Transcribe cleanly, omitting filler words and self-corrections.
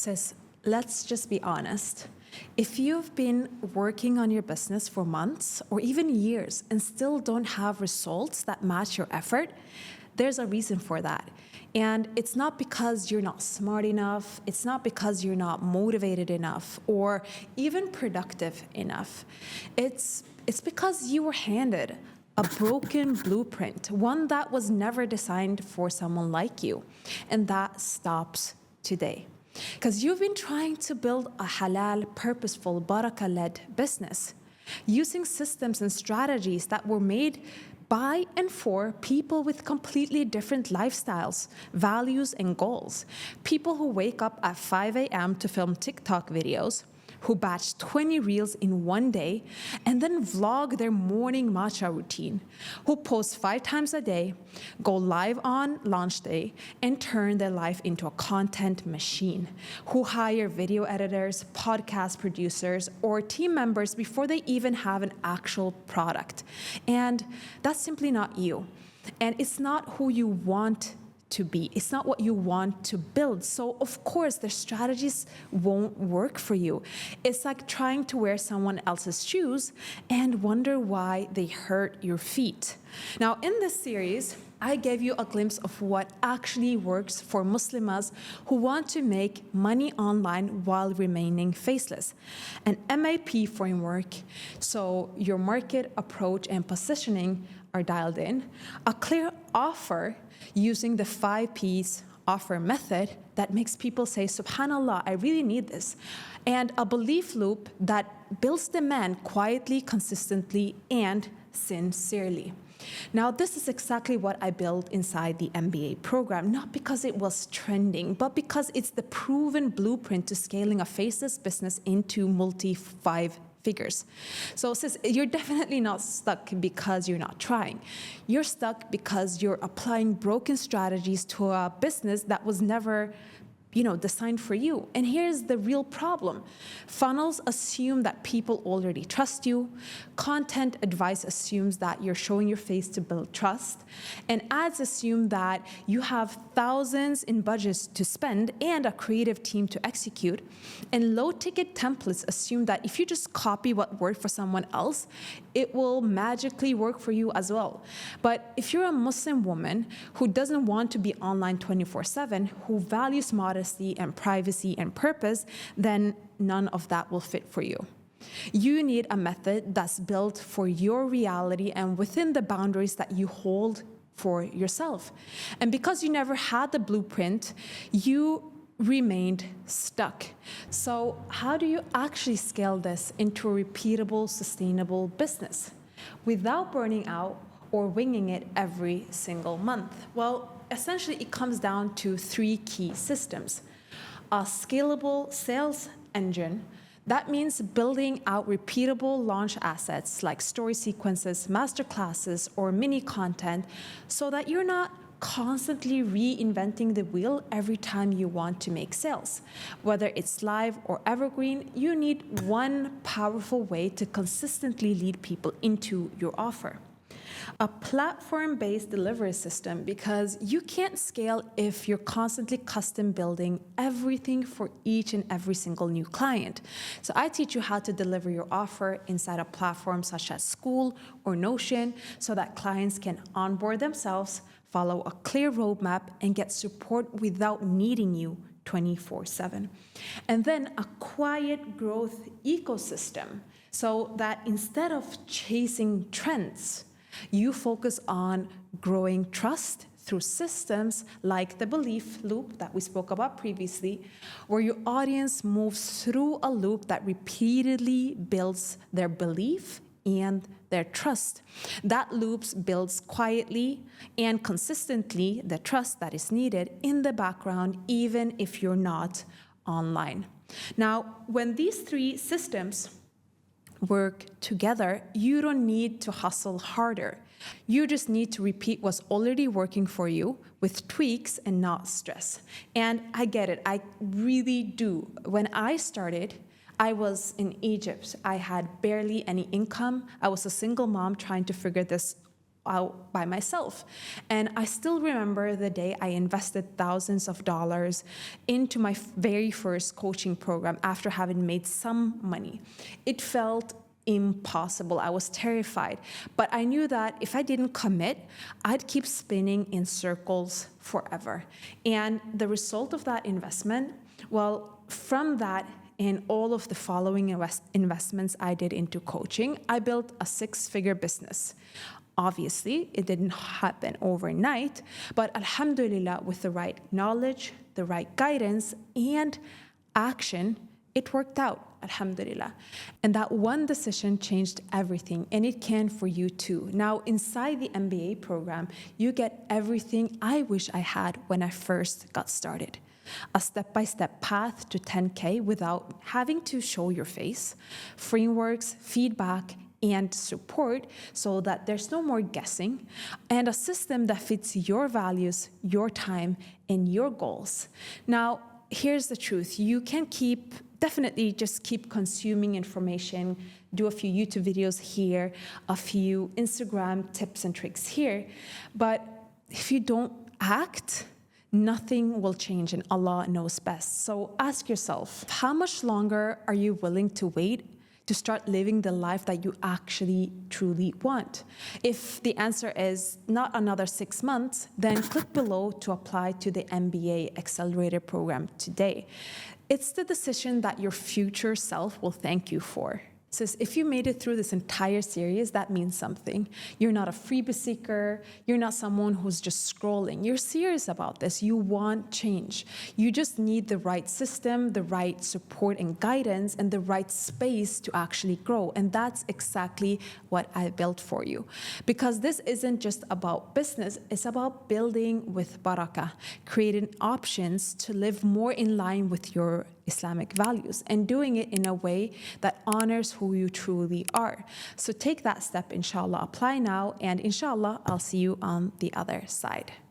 Sis, let's just be honest. If you've been working on your business for months or even years and still don't have results that match your effort, there's a reason for that. And it's not because you're not smart enough, it's not because you're not motivated enough or even productive enough. It's because you were handed a broken blueprint, one that was never designed for someone like you. And that stops today. Because you've been trying to build a halal, purposeful, barakah-led business using systems and strategies that were made by and for people with completely different lifestyles, values, and goals. People who wake up at 5 a.m. to film TikTok videos, who batch 20 reels in one day, and then vlog their morning matcha routine, who post 5 times a day, go live on launch day, and turn their life into a content machine, who hire video editors, podcast producers, or team members before they even have an actual product. And that's simply not you. And it's not who you want to be. It's not what you want to build. So of course, their strategies won't work for you. It's like trying to wear someone else's shoes and wonder why they hurt your feet. Now, in this series, I gave you a glimpse of what actually works for Muslimas who want to make money online while remaining faceless. An MAP framework, so your market approach and positioning are dialed in, a clear offer using the 5 Ps offer method that makes people say, SubhanAllah, I really need this, and a belief loop that builds demand quietly, consistently, and sincerely. Now, this is exactly what I built inside the MBA program, not because it was trending, but because it's the proven blueprint to scaling a faceless business into multi-5 figures. So sis, you're definitely not stuck because you're not trying. You're stuck because you're applying broken strategies to a business that was never designed for you. And here's the real problem. Funnels assume that people already trust you. Content advice assumes that you're showing your face to build trust. And ads assume that you have thousands in budgets to spend and a creative team to execute. And low-ticket templates assume that if you just copy what worked for someone else, it will magically work for you as well. But if you're a Muslim woman who doesn't want to be online 24/7, who values modesty and privacy and purpose, then none of that will fit for you. You need a method that's built for your reality and within the boundaries that you hold for yourself. And because you never had the blueprint, you remained stuck. So how do you actually scale this into a repeatable, sustainable business without burning out or winging it every single month? Well, essentially, it comes down to 3 key systems. A scalable sales engine. That means building out repeatable launch assets like story sequences, masterclasses, or mini content so that you're not constantly reinventing the wheel every time you want to make sales. Whether it's live or evergreen, you need one powerful way to consistently lead people into your offer. A platform-based delivery system, because you can't scale if you're constantly custom building everything for each and every single new client. So I teach you how to deliver your offer inside a platform such as School or Notion so that clients can onboard themselves, follow a clear roadmap, and get support without needing you 24/7. And then a quiet growth ecosystem so that instead of chasing trends, you focus on growing trust through systems like the belief loop that we spoke about previously, where your audience moves through a loop that repeatedly builds their belief and their trust. That loop builds quietly and consistently the trust that is needed in the background, even if you're not online. Now, when these 3 systems work together, you don't need to hustle harder. You just need to repeat what's already working for you with tweaks and not stress. And I get it, I really do. When I started, I was in Egypt. I had barely any income. I was a single mom trying to figure this out by myself. And I still remember the day I invested thousands of dollars into my very first coaching program after having made some money. It felt impossible. I was terrified. But I knew that if I didn't commit, I'd keep spinning in circles forever. And the result of that investment, well, from that and all of the following investments I did into coaching, I built a 6-figure business. Obviously, it didn't happen overnight, but alhamdulillah, with the right knowledge, the right guidance, and action, it worked out, alhamdulillah. And that one decision changed everything, and it can for you too. Now, inside the MBA program, you get everything I wish I had when I first got started. A step-by-step path to 10K without having to show your face, frameworks, feedback, and support so that there's no more guessing, and a system that fits your values, your time, and your goals. Now, here's the truth. You can definitely just keep consuming information, do a few YouTube videos here, a few Instagram tips and tricks here, but if you don't act, nothing will change, and Allah knows best. So ask yourself, how much longer are you willing to wait to start living the life that you actually truly want? If the answer is not another 6 months, then click below to apply to the MBA Accelerator program today. It's the decision that your future self will thank you for. So if you made it through this entire series, that means something. You're not a freebie seeker. You're not someone who's just scrolling. You're serious about this. You want change. You just need the right system, the right support and guidance, and the right space to actually grow. And that's exactly what I built for you. Because this isn't just about business. It's about building with barakah, creating options to live more in line with your Islamic values and doing it in a way that honors who you truly are. So take that step, inshallah, apply now, and inshallah, I'll see you on the other side.